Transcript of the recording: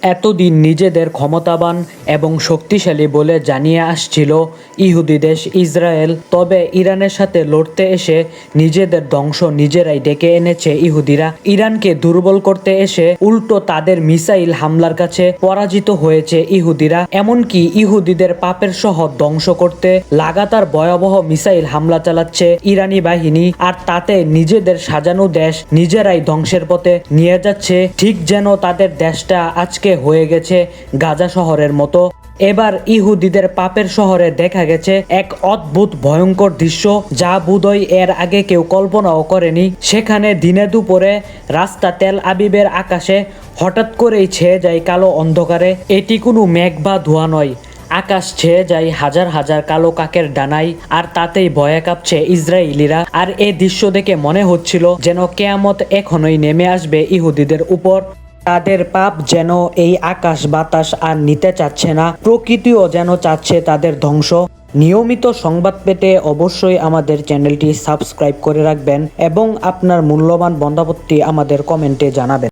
এতদিন নিজেদের ক্ষমতাবান এবং শক্তিশালী বলে জানিয়ে আসছিল ইহুদি দেশ ইসরায়েল। তবে ইরানের সাথে লড়তে এসে নিজেদের ধ্বংস নিজেরাই ডেকে এনেছে ইহুদিরা। ইরানকে দুর্বল করতে এসে উল্টো তাদের মিসাইল হামলার কাছে পরাজিত হয়েছে ইহুদিরা। এমনকি ইহুদিদের পাপের শহর ধ্বংস করতে লাগাতার ভয়াবহ মিসাইল হামলা চালাচ্ছে ইরানি বাহিনী, আর তাতে নিজেদের সাজানো দেশ নিজেরাই ধ্বংসের পথে নিয়ে যাচ্ছে, ঠিক যেন তাদের দেশটা আজকে হয়ে গেছে গাজা শহরের মতো। এবার ইহুদিদের পাপের শহরে দেখা গেছে এক অদ্ভুত ভয়ঙ্কর দৃশ্য, যা বোধহয় এর আগে কেউ কল্পনাও করেনি। সেখানে দিনে দুপুরে রাস্তা তেল আবিবের আকাশে হঠাৎ করেই ছেয়ে যায় কালো অন্ধকারে। এটি কোনো মেঘ বা ধোঁয়া নয়, আকাশ ছেয়ে যায় হাজার হাজার কালো কাকের ডানায়, আর তাতেই ভয়ে কাঁপছে ইসরায়েলিরা। আর এই দৃশ্য দেখে মনে হচ্ছিল যেন কেয়ামত এখনই নেমে আসবে ইহুদিদের উপর। তাদের পাপ যেন এই আকাশ বাতাস আর নিতে চাচ্ছে না, প্রকৃতিও যেন চাচ্ছে তাদের ধ্বংস। নিয়মিত সংবাদ পেতে অবশ্যই আমাদের চ্যানেলটি সাবস্ক্রাইব করে রাখবেন এবং আপনার মূল্যবান মতামতটি আমাদের কমেন্টে জানাবেন।